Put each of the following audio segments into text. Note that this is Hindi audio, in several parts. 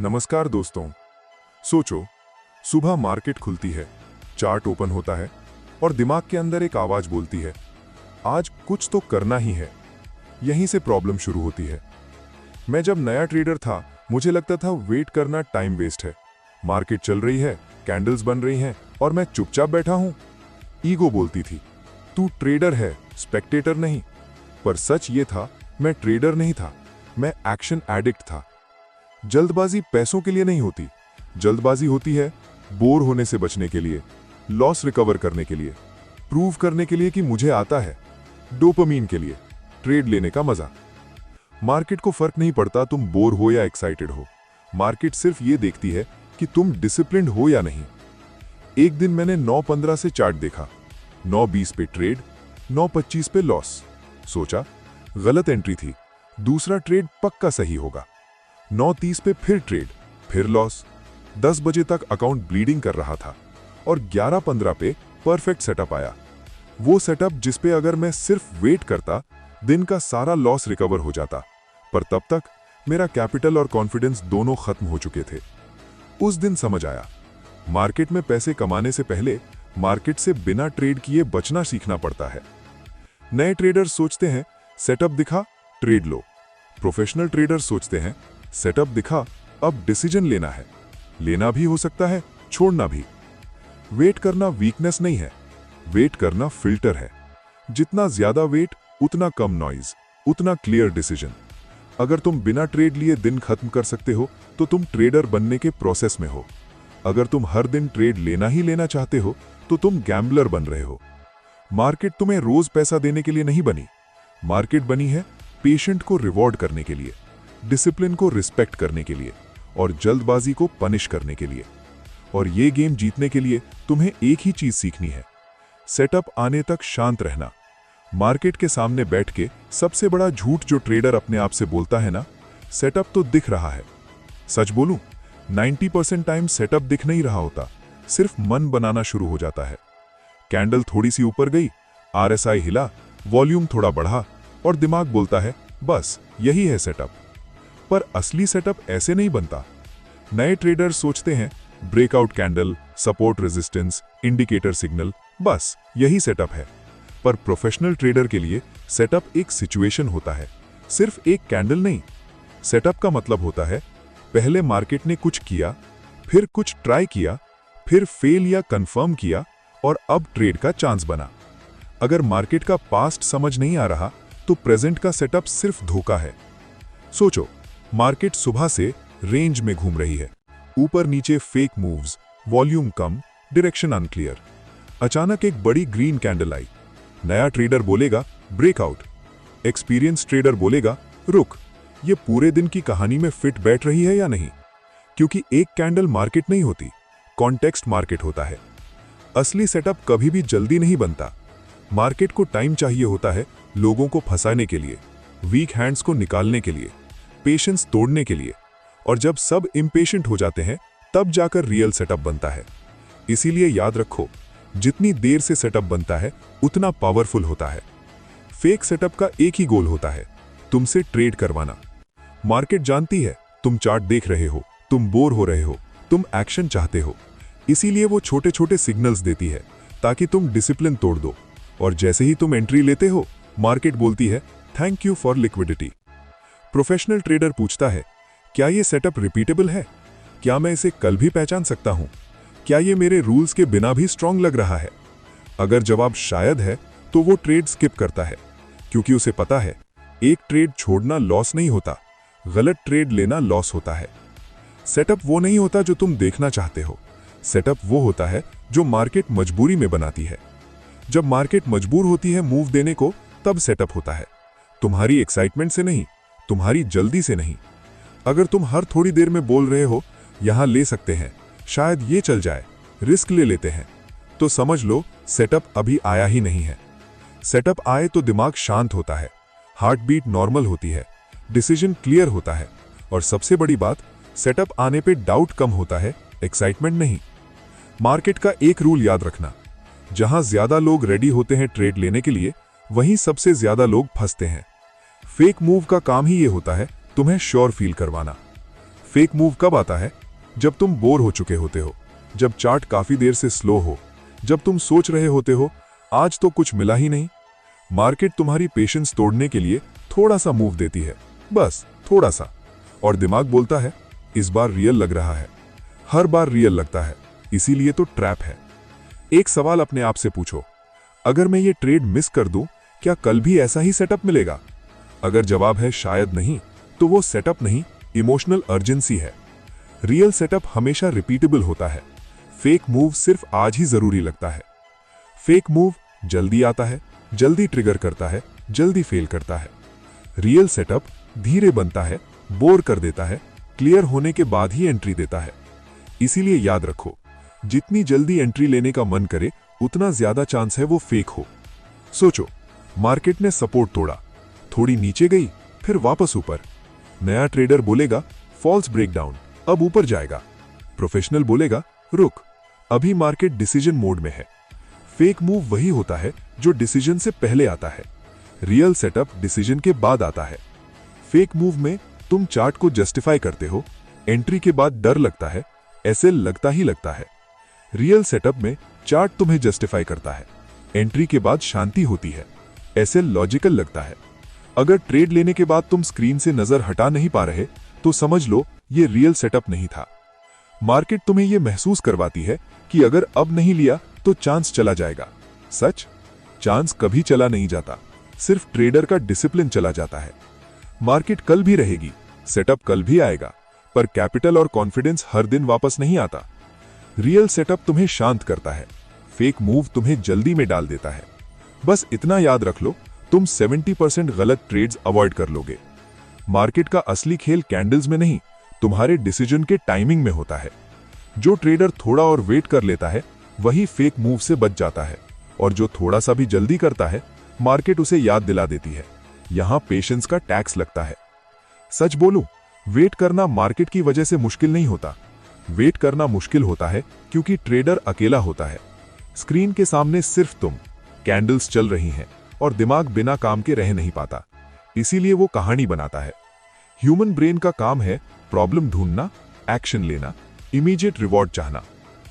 नमस्कार दोस्तों। सोचो, सुबह मार्केट खुलती है, चार्ट ओपन होता है और दिमाग के अंदर एक आवाज बोलती है, आज कुछ तो करना ही है। यहीं से प्रॉब्लम शुरू होती है। मैं जब नया ट्रेडर था, मुझे लगता था वेट करना टाइम वेस्ट है। मार्केट चल रही है, कैंडल्स बन रही हैं और मैं चुपचाप बैठा हूं। ईगो बोलती थी, तू ट्रेडर है, स्पेक्टेटर नहीं। पर सच ये था, मैं ट्रेडर नहीं था, मैं एक्शन एडिक्ट था। जल्दबाजी पैसों के लिए नहीं होती, जल्दबाजी होती है बोर होने से बचने के लिए, लॉस रिकवर करने के लिए, प्रूव करने के लिए कि मुझे आता है, डोपामीन के लिए, ट्रेड लेने का मजा। मार्केट को फर्क नहीं पड़ता तुम बोर हो या एक्साइटेड हो। मार्केट सिर्फ ये देखती है कि तुम डिसिप्लिन्ड हो या नहीं। एक दिन मैंने 9:15 से चार्ट देखा, 9:20 पे ट्रेड, 9:25 पे लॉस। सोचा गलत एंट्री थी, दूसरा ट्रेड पक्का सही होगा। 9:30 पे फिर ट्रेड, फिर लॉस। 10 बजे तक अकाउंट ब्लीडिंग कर रहा था और 11:15 पे परफेक्ट सेटअप आया। वो सेटअप जिस पे अगर मैं सिर्फ वेट करता, दिन का सारा लॉस रिकवर हो जाता। पर तब तक मेरा कैपिटल और कॉन्फिडेंस दोनों खत्म हो चुके थे। उस दिन समझ आया, मार्केट में पैसे कमाने से पहले मार्केट से बिना ट्रेड किए बचना सीखना पड़ता है। नए ट्रेडर्स सोचते हैं सेटअप दिखा, ट्रेड लो। प्रोफेशनल ट्रेडर्स सोचते हैं सेटअप दिखा, अब डिसीजन लेना है। लेना भी हो सकता है, छोड़ना भी। वेट करना वीकनेस नहीं है, वेट करना फिल्टर है। जितना ज्यादा वेट, उतना कम नॉइज, उतना क्लियर डिसीजन। अगर तुम बिना ट्रेड लिए दिन खत्म कर सकते हो तो तुम ट्रेडर बनने के प्रोसेस में हो। अगर तुम हर दिन ट्रेड लेना ही लेना चाहते हो तो तुम गैम्बलर बन रहे हो। मार्केट तुम्हें रोज पैसा देने के लिए नहीं बनी, मार्केट बनी है पेशेंट को रिवॉर्ड करने के लिए, डिसिप्लिन को रिस्पेक्ट करने के लिए और जल्दबाजी को पनिश करने के लिए। और ये गेम जीतने के लिए तुम्हें एक ही चीज सीखनी है, सेटअप आने तक शांत रहना। मार्केट के सामने बैठ के सबसे बड़ा झूठ जो ट्रेडर अपने आप से बोलता है ना, सेटअप तो दिख रहा है। सच बोलूं, 90% टाइम सेटअप दिख नहीं रहा होता, सिर्फ मन बनाना शुरू हो जाता है। कैंडल थोड़ी सी ऊपर गई, RSI हिला, वॉल्यूम थोड़ा बढ़ा और दिमाग बोलता है बस यही है सेटअप। पर असली सेटअप ऐसे नहीं बनता। नए ट्रेडर सोचते हैं breakout candle, support resistance, indicator signal, बस यही सेटअप है। पर प्रोफेशनल ट्रेडर के लिए सेटअप एक सिचुएशन होता है, सिर्फ एक कैंडल नहीं। सेटअप का मतलब होता है पहले मार्केट ने कुछ किया, फिर कुछ ट्राई किया, फिर फेल या कंफर्म किया और अब ट्रेड का चांस बना। अगर मार्केट का पास्ट समझ नहीं आ रहा तो प्रेजेंट का सेटअप सिर्फ धोखा है। सोचो, मार्केट सुबह से रेंज में घूम रही है, ऊपर नीचे फेक मूव्स, वॉल्यूम कम, डायरेक्शन अनक्लियर। अचानक एक बड़ी ग्रीन कैंडल आई। नया ट्रेडर बोलेगा ब्रेकआउट, एक्सपीरियंस ट्रेडर बोलेगा रुक, ये पूरे दिन की कहानी में फिट बैठ रही है या नहीं। क्योंकि एक कैंडल मार्केट नहीं होती, कॉन्टेक्स्ट मार्केट होता है। असली सेटअप कभी भी जल्दी नहीं बनता। मार्केट को टाइम चाहिए होता है लोगों को फंसाने के लिए, वीक हैंड्स को निकालने के लिए, पेशेंस तोड़ने के लिए। और जब सब इम्पेशेंट हो जाते हैं तब जाकर रियल सेटअप बनता है। इसीलिए याद रखो, जितनी देर से सेटअप बनता है उतना पावरफुल होता है। फेक सेटअप का एक ही गोल होता है, तुमसे ट्रेड करवाना। मार्केट जानती है तुम चार्ट देख रहे हो, तुम बोर हो रहे हो, तुम एक्शन चाहते हो। इसीलिए वो छोटे छोटे सिग्नल्स देती है ताकि तुम डिसिप्लिन तोड़ दो। और जैसे ही तुम एंट्री लेते हो, मार्केट बोलती है thank you for liquidity. Professional trader पूछता है क्या ये सेटअप रिपीटेबल है? क्या मैं इसे कल भी पहचान सकता हूं? क्या ये मेरे रूल्स के बिना भी स्ट्रांग लग रहा है? अगर जवाब शायद है तो वो ट्रेड स्किप करता है, क्योंकि उसे पता है एक ट्रेड छोड़ना लॉस नहीं होता, गलत ट्रेड लेना लॉस होता है। सेटअप वो नहीं होता जो तुम देखना चाहते हो, सेटअप वो होता है जो मार्केट मजबूरी में बनाती है। जब मार्केट मजबूर होती है मूव देने को, तब सेटअप होता है। तुम्हारी एक्साइटमेंट से नहीं, तुम्हारी जल्दी से नहीं। अगर तुम हर थोड़ी देर में बोल रहे हो यहां ले सकते हैं, शायद ये चल जाए, रिस्क ले लेते हैं, तो समझ लो सेटअप अभी आया ही नहीं है। सेटअप आए तो दिमाग शांत होता है, हार्ट बीट नॉर्मल होती है, डिसीजन क्लियर होता है और सबसे बड़ी बात, सेटअप आने पे डाउट कम होता है, एक्साइटमेंट नहीं। मार्केट का एक रूल याद रखना, जहां ज्यादा लोग रेडी होते हैं ट्रेड लेने के लिए, वहीं सबसे ज्यादा लोग फंसते हैं। फेक मूव का काम ही ये होता है तुम्हें श्योर फील करवाना। फेक मूव कब आता है? जब तुम बोर हो चुके होते हो, जब चार्ट काफी देर से स्लो हो, जब तुम सोच रहे होते हो आज तो कुछ मिला ही नहीं। मार्केट तुम्हारी पेशेंस तोड़ने के लिए थोड़ा सा मूव देती है, बस थोड़ा सा, और दिमाग बोलता है इस बार रियल लग रहा है। हर बार रियल लगता है, इसीलिए तो ट्रैप है। एक सवाल अपने आप से पूछो, अगर मैं ये ट्रेड मिस कर दूं, क्या कल भी ऐसा ही सेटअप मिलेगा? अगर जवाब है शायद नहीं, तो वो सेटअप नहीं, इमोशनल अर्जेंसी है। रियल सेटअप हमेशा रिपीटेबल होता है, फेक मूव सिर्फ आज ही जरूरी लगता है। फेक मूव जल्दी आता है, जल्दी ट्रिगर करता है, जल्दी फेल करता है। रियल सेटअप धीरे बनता है, बोर कर देता है, क्लियर होने के बाद ही एंट्री देता है। इसीलिए याद रखो, जितनी जल्दी एंट्री लेने का मन करे उतना ज्यादा चांस है वो फेक हो। सोचो, मार्केट ने सपोर्ट तोड़ा, थोड़ी नीचे गई, फिर वापस ऊपर। नया ट्रेडर बोलेगा फॉल्स ब्रेकडाउन, अब ऊपर जाएगा। प्रोफेशनल बोलेगा रुक, अभी मार्केट डिसीजन मोड में है। फेक मूव वही होता है जो डिसीजन से पहले आता है, रियल सेटअप डिसीजन के बाद आता है। फेक मूव में तुम चार्ट को जस्टिफाई करते हो, एंट्री के बाद डर लगता है, एसएल लगता ही लगता है। रियल सेटअप में चार्ट तुम्हें जस्टिफाई करता है, एंट्री के बाद शांति होती है, एसएल लॉजिकल लगता है। अगर ट्रेड लेने के बाद तुम स्क्रीन से नजर हटा नहीं पा रहे तो समझ लो ये रियल सेटअप नहीं था। मार्केट तुम्हें यह महसूस करवाती है कि अगर अब नहीं लिया तो चांस चला जाएगा। सच, चांस कभी चला नहीं जाता, सिर्फ ट्रेडर का डिसिप्लिन चला जाता है। मार्केट कल भी रहेगी, सेटअप कल भी आएगा, पर कैपिटल और कॉन्फिडेंस हर दिन वापस नहीं आता। रियल सेटअप तुम्हें शांत करता है, फेक मूव तुम्हें जल्दी में डाल देता है। बस इतना याद रख लो, तुम 70% गलत ट्रेड्स अवॉइड कर लोगे। मार्केट का असली खेल कैंडल्स में नहीं, तुम्हारे डिसीजन के टाइमिंग में होता है। जो ट्रेडर थोड़ा और वेट कर लेता है वही फेक मूव से बच जाता है, और जो थोड़ा सा भी जल्दी करता है मार्केट उसे याद दिला देती है। यहां पेशेंस का टैक्स लगता है। सच बोलूं, वेट करना मार्केट की वजह से मुश्किल नहीं होता। वेट करना मुश्किल होता है क्योंकि ट्रेडर अकेला होता है। स्क्रीन के सामने सिर्फ तुम, कैंडल्स चल रही हैं और दिमाग बिना काम के रह नहीं पाता, इसीलिए वो कहानी बनाता है। ह्यूमन ब्रेन का काम है प्रॉब्लम ढूंढना, एक्शन लेना, इमीडिएट रिवॉर्ड चाहना।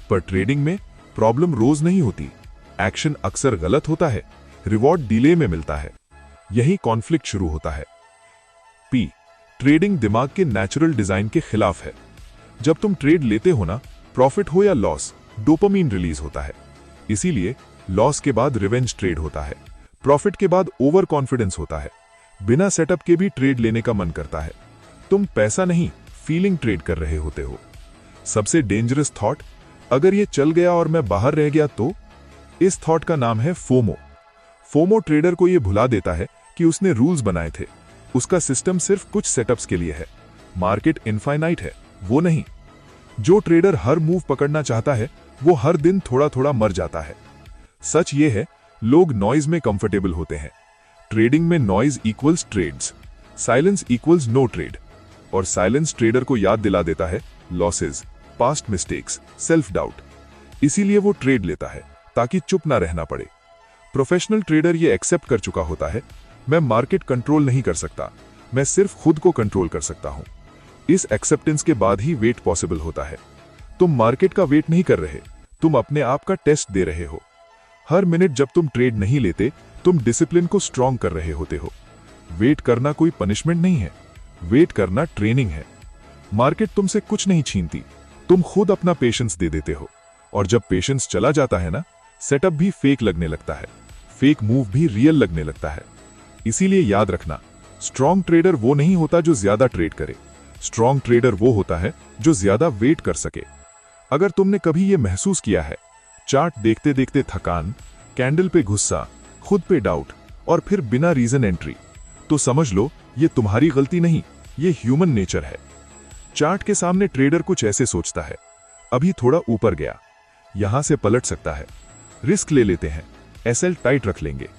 पर ट्रेडिंग में प्रॉब्लम रोज नहीं होती, एक्शन अक्सर गलत होता है, रिवॉर्ड डिले में मिलता है। यही कॉन्फ्लिक्ट शुरू होता है। पी, ट्रेडिंग दिमाग के नेचुरल डिजाइन के खिलाफ है। जब तुम ट्रेड लेते हो ना, प्रॉफिट हो या लॉस, डोपामीन रिलीज होता है। इसीलिए लॉस के बाद रिवेंज ट्रेड होता है, प्रॉफिट के बाद ओवर कॉन्फिडेंस होता है। बिना सेटअप के भी ट्रेड लेने का मन करता है। तुम पैसा नहीं, फीलिंग ट्रेड कर रहे होते हो। सबसे डेंजरस थॉट, अगर ये चल गया और मैं बाहर रह गया तो? इस थॉट का नाम है फोमो। फोमो ट्रेडर को यह भुला देता है कि उसने रूल्स बनाए थे, उसका सिस्टम सिर्फ कुछ सेटअप्स के लिए है। मार्केट इनफाइनाइट है, वो नहीं। जो ट्रेडर हर मूव पकड़ना चाहता है वो हर दिन थोड़ा थोड़ा मर जाता है। सच ये है, लोग नॉइज में कंफर्टेबल होते हैं। ट्रेडिंग में noise equals trades, silence equals no trade, और साइलेंस ट्रेडर को याद दिला देता है losses, past mistakes, self doubt. इसीलिए वो ट्रेड लेता है ताकि चुप ना रहना पड़े। प्रोफेशनल ट्रेडर ये एक्सेप्ट कर चुका होता है, मैं मार्केट कंट्रोल नहीं कर सकता, मैं सिर्फ खुद को कंट्रोल कर सकता हूं। इस एक्सेप्टेंस के बाद ही वेट पॉसिबल होता है। तुम मार्केट का वेट नहीं कर रहे, तुम अपने आप का टेस्ट दे रहे हो। हर मिनट जब तुम ट्रेड नहीं लेते, तुम डिसिप्लिन को स्ट्रॉन्ग कर रहे होते हो। वेट करना कोई पनिशमेंट नहीं है, वेट करना ट्रेनिंग है। मार्केट तुमसे कुछ नहीं छीनती, तुम खुद अपना पेशेंस दे देते हो। और जब पेशेंस चला जाता है ना, सेटअप भी फेक लगने लगता है, फेक मूव भी रियल लगने लगता है। इसीलिए याद रखना, स्ट्रॉन्ग ट्रेडर वो नहीं होता जो ज्यादा ट्रेड करे, स्ट्रॉन्ग ट्रेडर वो होता है जो ज्यादा वेट कर सके। अगर तुमने कभी ये महसूस किया है, चार्ट देखते देखते थकान, कैंडल पे गुस्सा, खुद पे डाउट और फिर बिना रीजन एंट्री, तो समझ लो ये तुम्हारी गलती नहीं, ये ह्यूमन नेचर है। चार्ट के सामने ट्रेडर कुछ ऐसे सोचता है, अभी थोड़ा ऊपर गया, यहां से पलट सकता है, रिस्क ले लेते हैं, एसएल टाइट रख लेंगे।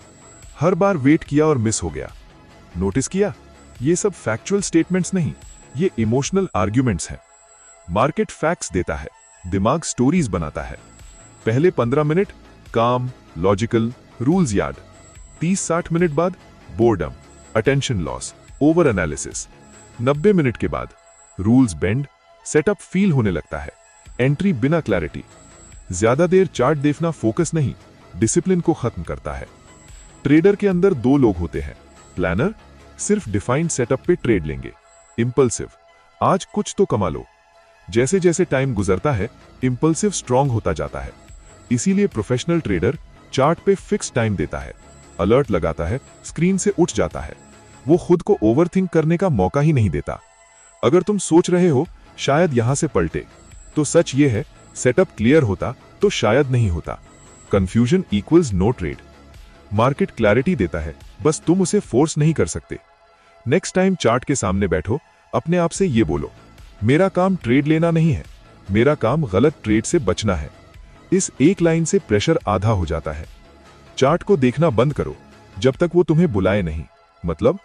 हर बार वेट किया और मिस हो गया। नोटिस किया, ये सब फैक्चुअल स्टेटमेंट्स नहीं, ये इमोशनल आर्ग्यूमेंट्स हैं। मार्केट फैक्ट्स देता है, दिमाग स्टोरीज बनाता है। पहले 15 मिनट काम, लॉजिकल, रूल्स याद। 30-60 मिनट बाद boredom, attention loss, over analysis. 90 minute के बाद रूल्स बेंड, सेटअप फील होने लगता है, एंट्री बिना क्लैरिटी। ज्यादा देर चार्ट देखना फोकस नहीं, डिसिप्लिन को खत्म करता है। ट्रेडर के अंदर दो लोग होते हैं, प्लानर सिर्फ डिफाइंड सेटअप पे ट्रेड लेंगे, इंपल्सिव आज कुछ तो कमा लो। जैसे जैसे टाइम गुजरता है इंपल्सिव स्ट्रांग होता जाता है। इसीलिए प्रोफेशनल ट्रेडर चार्ट पे फिक्स टाइम देता है, अलर्ट लगाता है, स्क्रीन से उठ जाता है। वो खुद को ओवरथिंक करने का मौका ही नहीं देता। अगर तुम सोच रहे हो शायद यहां से पलटे, तो सच ये है सेटअप क्लियर होता तो शायद नहीं होता। Confusion equals no trade. Market clarity देता है, बस तुम उसे फोर्स नहीं कर सकते। नेक्स्ट टाइम चार्ट के सामने बैठो, अपने आप से ये बोलो, मेरा काम ट्रेड लेना नहीं है, मेरा काम गलत ट्रेड से बचना है। इस एक लाइन से प्रेशर आधा हो जाता है। चार्ट को देखना बंद करो जब तक वो तुम्हें बुलाए नहीं, मतलब